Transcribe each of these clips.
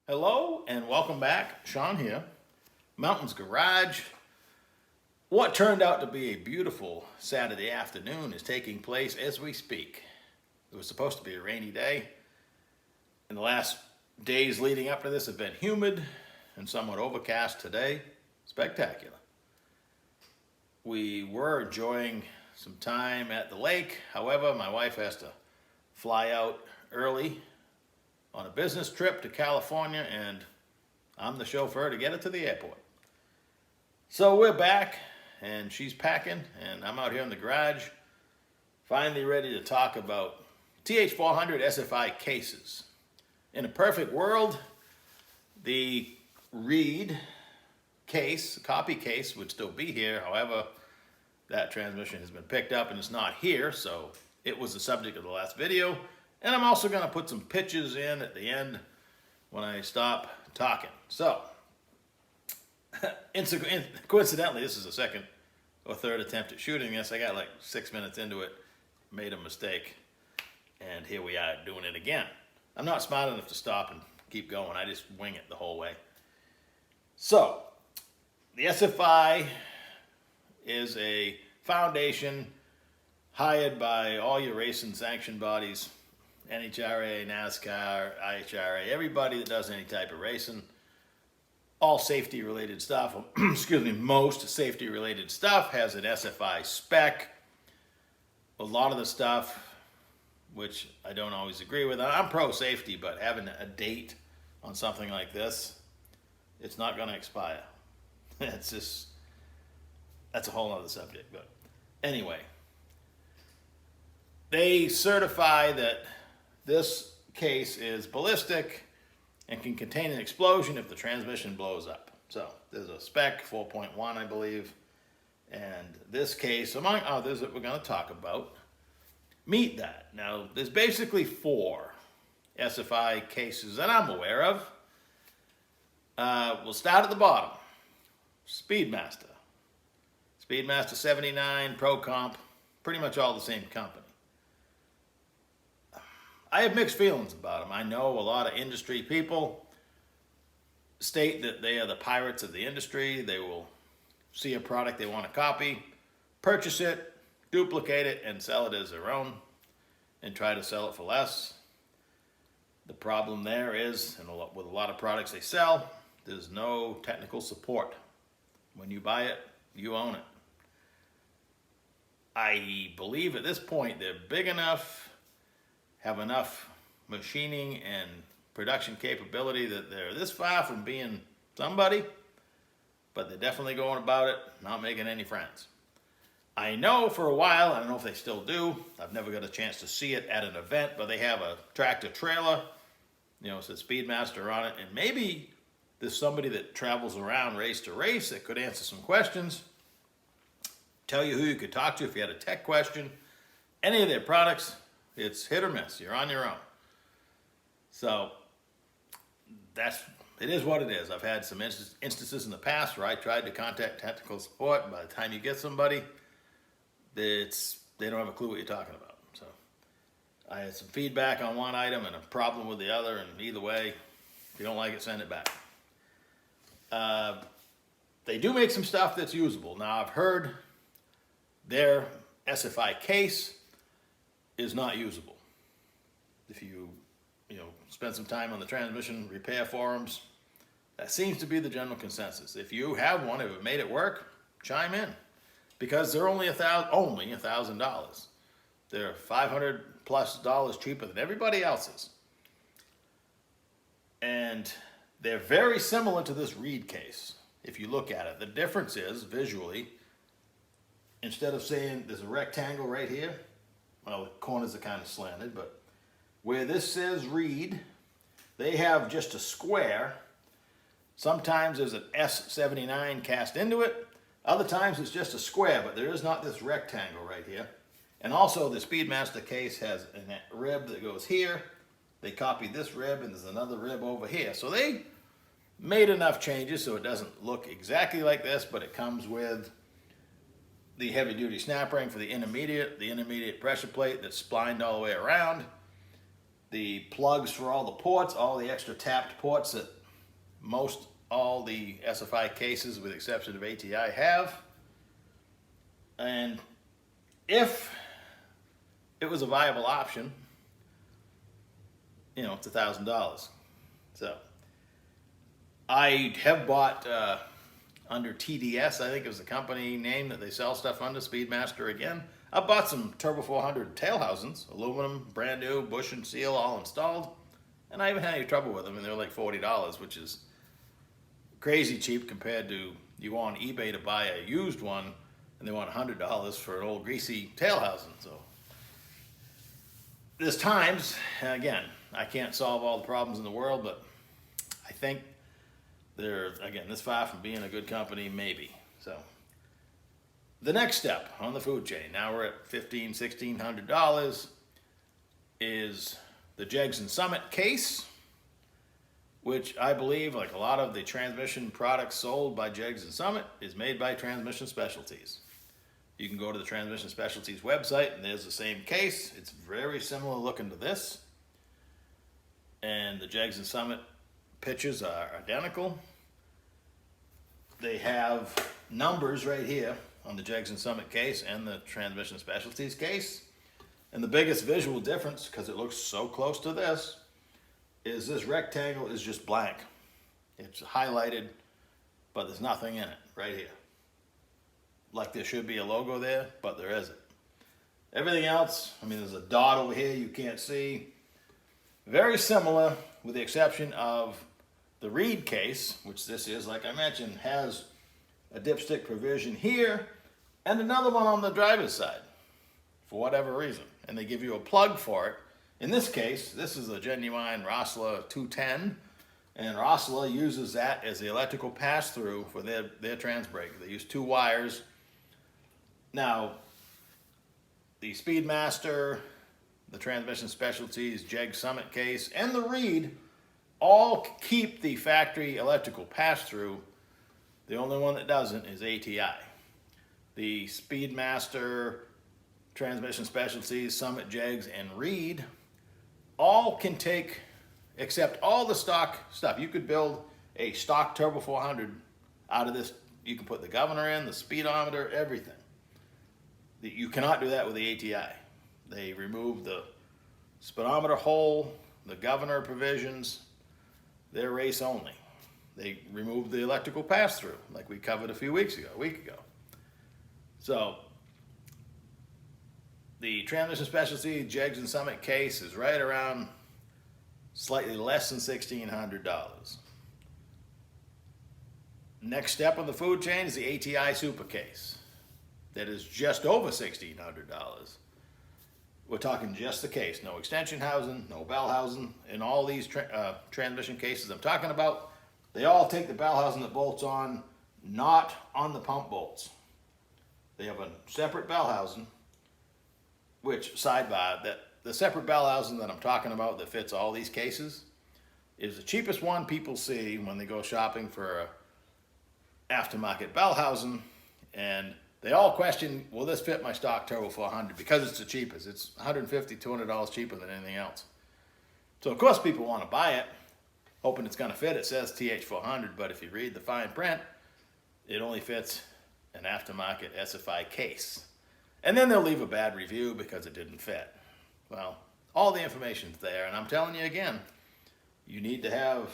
Hello and welcome back. Sean here. Mountains Garage. What turned out to be a beautiful Saturday afternoon is taking place as we speak. It was supposed to be a rainy day, and the last days leading up to this have been humid and somewhat overcast. Today, spectacular. We were enjoying some time at the lake. However, my wife has to fly out early on a business trip to California, and I'm the chauffeur to get her to the airport. So we're back, and she's packing, and I'm out here in the garage, finally ready to talk about TH400 SFI cases. In a perfect world, the reed case, copy case, would still be here. However, that transmission has been picked up and it's not here, so it was the subject of the last video. And I'm also going to put some pictures in at the end when I stop talking. So, coincidentally, this is the second or third attempt at shooting this. I got like 6 minutes into it, made a mistake, and here we are doing it again. I'm not smart enough to stop and keep going. I just wing it the whole way. So, the SFI is a foundation hired by all your racing sanction bodies, NHRA, NASCAR, IHRA, everybody that does any type of racing, all safety related stuff, excuse me, most safety related stuff has an SFI spec. A lot of the stuff, which I don't always agree with, I'm pro safety, but having a date on something like this, it's not going to expire. That's a whole other subject. But anyway, they certify that this case is ballistic and can contain an explosion if the transmission blows up. So there's a spec 4.1, I believe, and this case, among others that we're going to talk about, meet that. Now, there's basically 4 SFI cases that I'm aware of. We'll start at the bottom. Speedmaster. Speedmaster 79, Pro Comp, pretty much all the same company. I have mixed feelings about them. I know a lot of industry people state that they are the pirates of the industry. They will see a product they want to copy, purchase it, duplicate it, and sell it as their own, and try to sell it for less. The problem there is, and with a lot of products they sell, there's no technical support. When you buy it, you own it. I believe at this point they're big enough, have enough machining and production capability that they're this far from being somebody, but they're definitely going about it, not making any friends. I know for a while, I don't know if they still do, I've never got a chance to see it at an event, but they have a tractor trailer, it says Speedmaster on it, and maybe there's somebody that travels around race to race that could answer some questions, tell you who you could talk to if you had a tech question. Any of their products, it's hit or miss. You're on your own. So it is what it is. I've had some instances in the past where I tried to contact technical support. By the time you get somebody, they don't have a clue what you're talking about. So I had some feedback on one item and a problem with the other, and either way, if you don't like it, send it back. They do make some stuff that's usable. Now, I've heard their SFI case is not usable. If you spend some time on the transmission repair forums, that seems to be the general consensus. If you have one, if it made it work, chime in, because they're only $1,000. They're $500+ cheaper than everybody else's, and they're very similar to this reed case. If you look at it, the difference is visually, instead of saying there's a rectangle right here, well, the corners are kind of slanted, but where this says reed, they have just a square. Sometimes there's an S79 cast into it. Other times it's just a square, but there is not this rectangle right here. And also the Speedmaster case has a rib that goes here. They copied this rib, and there's another rib over here. So they made enough changes so it doesn't look exactly like this, but it comes with the heavy duty snap ring for the intermediate pressure plate that's splined all the way around. the plugs for all the ports, all the extra tapped ports that all the SFI cases, with the exception of ATI, have. And if it was a viable option, you know, it's $1,000. So I have bought under TDS, I think it was the company name that they sell stuff under, Speedmaster again. I bought some Turbo 400 tail housings, aluminum, brand new, bush and seal, all installed, and I haven't had any trouble with them, and they're like $40, which is crazy cheap compared to you go on eBay to buy a used one, and they want $100 for an old greasy tail housing. So there's times, again, I can't solve all the problems in the world, but I think they're, again, this far from being a good company, maybe. So the next step on the food chain, now we're at $1,500, $1,600, is the Jegs and Summit case, which I believe, like a lot of the transmission products sold by Jegs and Summit, is made by Transmission Specialties. You can go to the Transmission Specialties website, and there's the same case. It's very similar looking to this. And the Jegs and Summit pitches are identical. They have numbers right here on the Jegs and Summit case and the Transmission Specialties case. And the biggest visual difference, because it looks so close to this, is this rectangle is just blank. It's highlighted, but there's nothing in it right here. Like there should be a logo there, but there isn't. Everything else, I mean, there's a dot over here you can't see. Very similar, with the exception of the Reed case, which this is, like I mentioned, has a dipstick provision here and another one on the driver's side for whatever reason. And they give you a plug for it. In this case, this is a genuine Rossler 210, and Rossler uses that as the electrical pass-through for their trans brake. They use 2 wires. Now, the Speedmaster, the Transmission Specialties, Jeg Summit case, and the Reed all keep the factory electrical pass-through. The only one that doesn't is ATI. The Speedmaster, Transmission Specialties, Summit Jegs, and Reed all can take, except all the stock stuff. You could build a stock Turbo 400 out of this. You can put the governor in, the speedometer, everything. You cannot do that with the ATI. They removed the speedometer hole, the governor provisions. They're race only. They removed the electrical pass-through, like we covered a week ago. So the Transmission Specialty Jegs and Summit case is right around slightly less than $1,600. Next step on the food chain is the ATI Super case. That is just over $1,600. We're talking just the case, no extension housing, no bell housing. In all these transmission cases I'm talking about, they all take the bell housing that bolts on, not on the pump bolts. They have a separate bell housing, which, sidebar, that the separate bell housing that I'm talking about that fits all these cases is the cheapest one people see when they go shopping for a aftermarket bell housing, and they all question, will this fit my stock Turbo 400? Because it's the cheapest. It's $150, $200 cheaper than anything else. So of course people want to buy it, hoping it's going to fit. It says TH400, but if you read the fine print, it only fits an aftermarket SFI case. And then they'll leave a bad review because it didn't fit. Well, all the information's there, and I'm telling you again, you need to have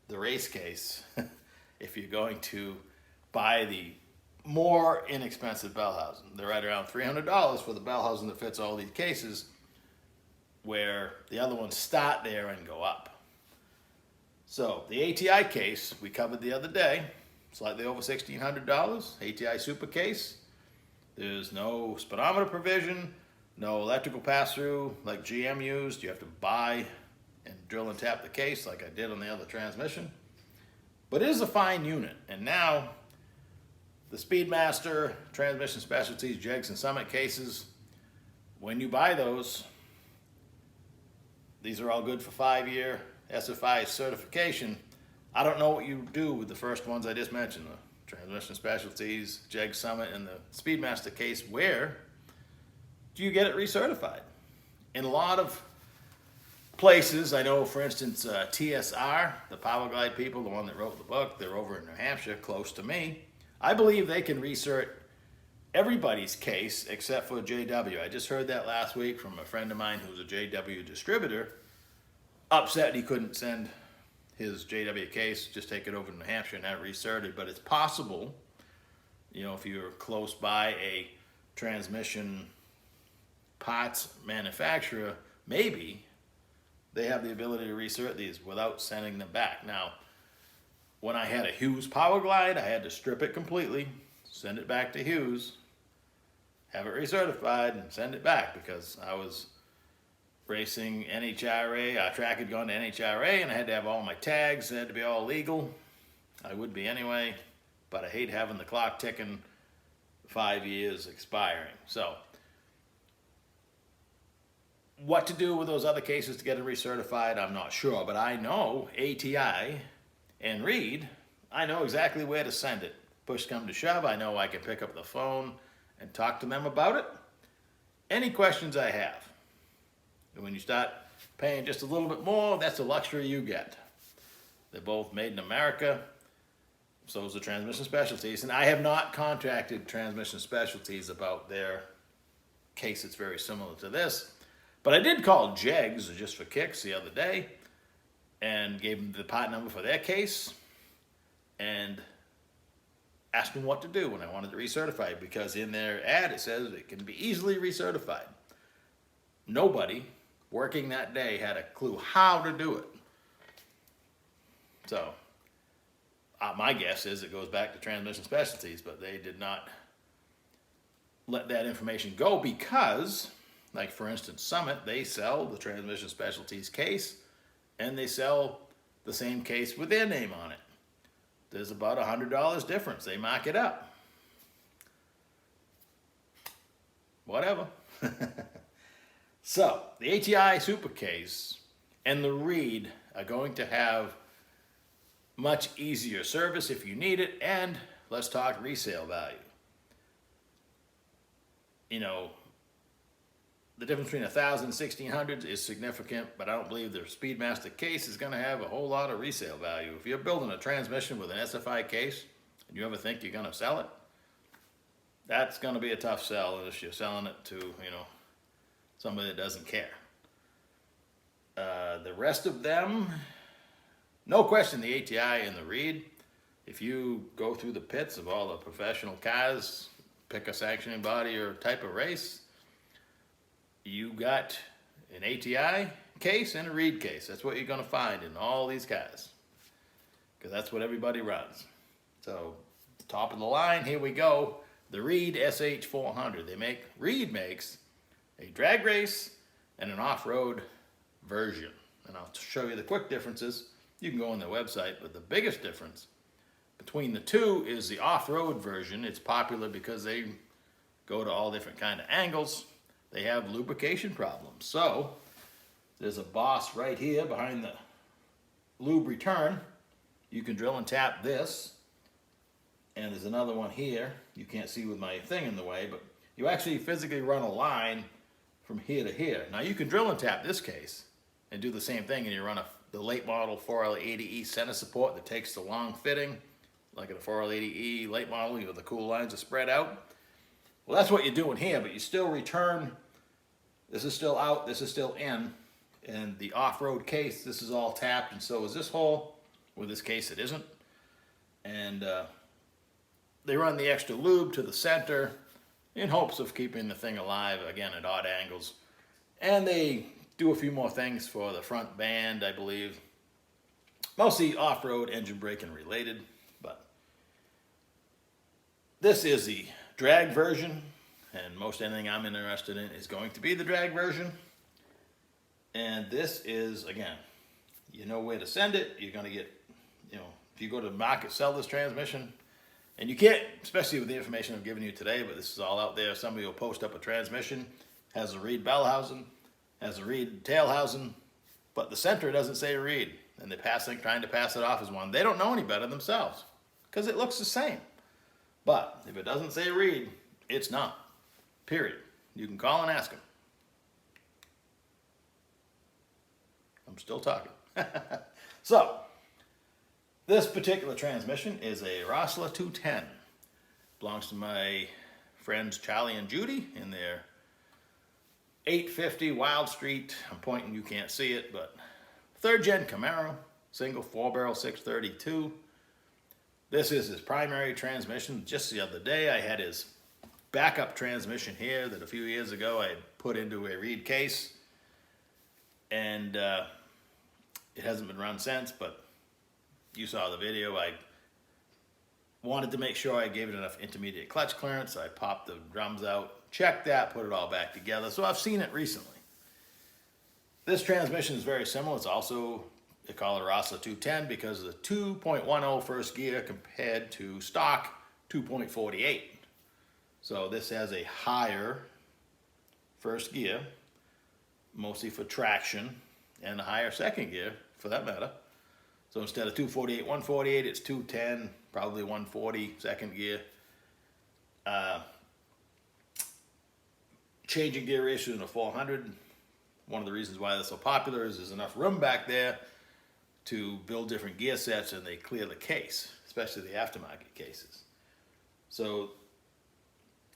the race case if you're going to buy the more inexpensive bell housing. They're right around $300 for the bell housing that fits all these cases, where the other ones start there and go up. So the ATI case we covered the other day, slightly over $1,600, ATI Super case. There's no speedometer provision, no electrical pass-through like GM used. You have to buy and drill and tap the case like I did on the other transmission. But it is a fine unit. And now the Speedmaster, Transmission Specialties, Jegs and Summit cases, when you buy those, these are all good for 5-year SFI certification. I don't know what you do with the first ones I just mentioned, the Transmission Specialties, Jeg Summit, and the Speedmaster case. Where do you get it recertified? In a lot of places. I know, for instance, TSR, the Power Glide people, the one that wrote the book, they're over in New Hampshire, close to me. I believe they can research everybody's case except for JW. I just heard that last week from a friend of mine who's a JW distributor, upset he couldn't send his JW case, just take it over to New Hampshire and have it researched. But it's possible, you know, if you're close by a transmission parts manufacturer, maybe they have the ability to research these without sending them back. Now, when I had a Hughes Power Glide, I had to strip it completely, send it back to Hughes, have it recertified, and send it back because I was racing NHRA. Our track had gone to NHRA, and I had to have all my tags. They had to be all legal. I would be anyway, but I hate having the clock ticking, 5 years expiring. So, what to do with those other cases to get it recertified, I'm not sure, but I know ATI and Reed, I know exactly where to send it. Push come to shove, I know I can pick up the phone and talk to them about it. Any questions I have. And when you start paying just a little bit more, that's a luxury you get. They're both made in America, so is the Transmission Specialties. And I have not contacted Transmission Specialties about their case that's very similar to this. But I did call Jegs, just for kicks, the other day, and gave them the part number for their case, and asked them what to do when I wanted to recertify it, because in their ad it says it can be easily recertified. Nobody working that day had a clue how to do it. So, my guess is it goes back to Transmission Specialties, but they did not let that information go because, like for instance, Summit, they sell the Transmission Specialties case, and they sell the same case with their name on it. There's about $100 difference. They mark it up. Whatever. So, the ATI Super Case and the Reed are going to have much easier service if you need it, and let's talk resale value. You know, the difference between 1,000 and 1,600 is significant, but I don't believe the Speedmaster case is going to have a whole lot of resale value. If you're building a transmission with an SFI case and you ever think you're going to sell it, that's going to be a tough sell unless you're selling it to, you know, somebody that doesn't care. The rest of them, no question, the ATI and the Reed, if you go through the pits of all the professional cars, pick a sanctioning body or type of race, you got an ATI case and a Reed case. That's what you're going to find in all these cars, because that's what everybody runs. So, top of the line, here we go. The Reed SH400. Reed makes a drag race and an off-road version. And I'll show you the quick differences. You can go on their website, but the biggest difference between the two is the off-road version. It's popular because they go to all different kind of angles. They have lubrication problems. So there's a boss right here behind the lube return. You can drill and tap this. And there's another one here. You can't see with my thing in the way, but you actually physically run a line from here to here. Now you can drill and tap this case and do the same thing, and you run the late model 4L80E center support that takes the long fitting, like a 4L80E late model, you know, the cool lines are spread out. Well, that's what you're doing here, but you still return. This is still out, this is still in. And the off-road case, this is all tapped, and so is this hole. With this case, it isn't. And they run the extra lube to the center in hopes of keeping the thing alive, again, at odd angles. And they do a few more things for the front band, I believe. Mostly off-road, engine braking related, but this is the drag version, and most anything I'm interested in is going to be the drag version. And this is, again, you know where to send it. You're going to get, you know, if you go to market, sell this transmission, and you can't, especially with the information I've given you today, but this is all out there. Somebody will post up a transmission, has a Reed bell housing, has a Reed tail housing, but the center doesn't say Reed, and they're trying to pass it off as one. They don't know any better themselves, because it looks the same. But if it doesn't say Reed, it's not. Period. You can call and ask them. I'm still talking. So, this particular transmission is a Rossler 210. Belongs to my friends Charlie and Judy in their 850 Wild Street. I'm pointing, you can't see it, but 3rd gen Camaro, single 4-barrel 632. This is his primary transmission. Just the other day I had his backup transmission here that a few years ago I had put into a reed case, and it hasn't been run since, but you saw the video. I wanted to make sure I gave it enough intermediate clutch clearance. I popped the drums out, checked that, put it all back together. So I've seen it recently. This transmission is very similar. It's also, they call it a Rossler 210 because of the 2.10 first gear compared to stock 2.48. So this has a higher first gear, mostly for traction, and a higher second gear for that matter. So instead of 248, 148, it's 210, probably 140 second gear. Changing gear ratio in a 400. One of the reasons why they're so popular is there's enough room back there to build different gear sets, and they clear the case, especially the aftermarket cases. So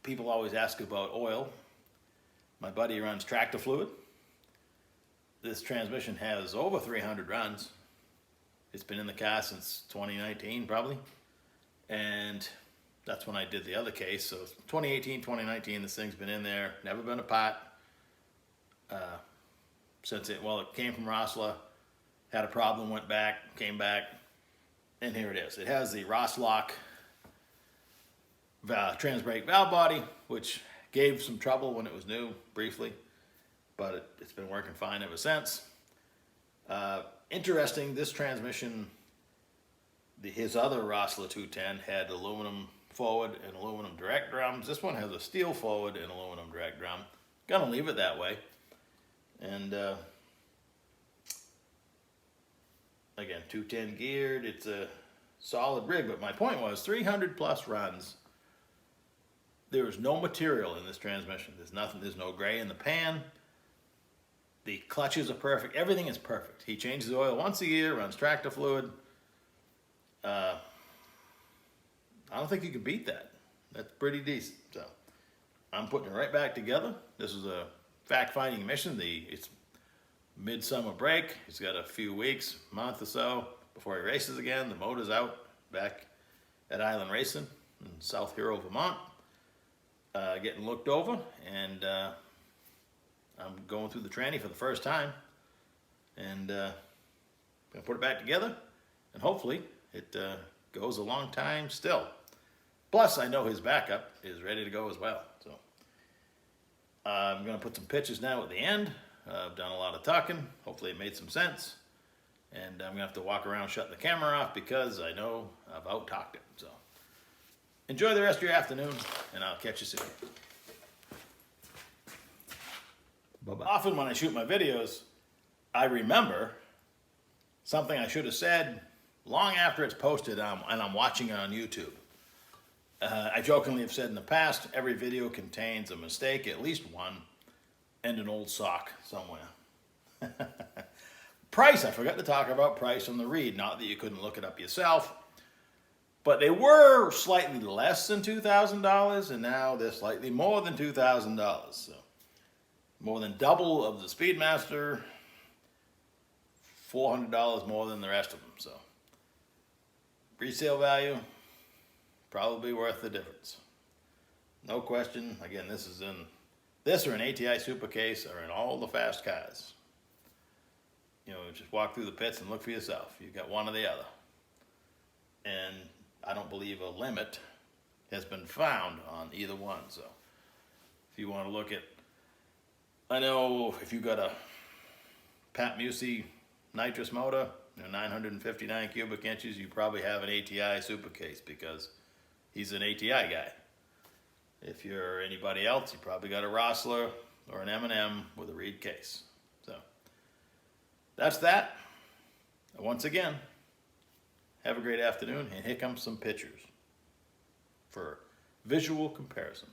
people always ask about oil. My buddy runs tractor fluid. This transmission has over 300 runs. It's been in the car since 2019 probably, and that's when I did the other case. So 2018, 2019, this thing's been in there, never been apart since it came from Rossler, had a problem, went back, came back, and here it is. It has the Rosslock trans brake valve body, which gave some trouble when it was new briefly, but it's been working fine ever since. Interesting, this transmission, his other Rossler 210 had aluminum forward and aluminum direct drums. This one has a steel forward and aluminum direct drum. Gonna leave it that way. And again, 210 geared, it's a solid rig, but my point was 300 plus runs. There is no material in this transmission. There's nothing, there's no gray in the pan. The clutches are perfect. Everything is perfect. He changes the oil once a year, runs tractor fluid. I don't think you can beat that. That's pretty decent. So I'm putting it right back together. This is a fact-finding mission. It's midsummer break. He's got a few weeks, month or so before he races again. The motor's out back at Island Racing in South Hero, Vermont. Getting looked over, and I'm going through the tranny for the first time, and gonna put it back together, and hopefully it goes a long time still. Plus, I know his backup is ready to go as well. So I'm gonna put some pictures now at the end. I've done a lot of talking. Hopefully it made some sense, and I'm gonna have to walk around shutting the camera off because I know I've out-talked it. So enjoy the rest of your afternoon, and I'll catch you soon. Bye-bye. Often when I shoot my videos, I remember something I should have said long after it's posted and I'm watching it on YouTube. I jokingly have said in the past, every video contains a mistake, at least one, and an old sock somewhere. Price, I forgot to talk about price on the Reed. Not that you couldn't look it up yourself, but they were slightly less than $2,000, and now they're slightly more than $2,000. So more than double of the Speedmaster, $400 more than the rest of them. So resale value, probably worth the difference. No question. Again, this is in this or an ATI Super Case or in all the fast cars. You know, just walk through the pits and look for yourself. You've got one or the other. And I don't believe a limit has been found on either one. So if you want to look at, I know if you got a Pat Musey nitrous motor, 959 cubic inches, you probably have an ATI Super Case because he's an ATI guy. If you're anybody else, you probably got a Rossler or an M&M with a reed case. So that's that. Once again, have a great afternoon, and here comes some pictures for visual comparison.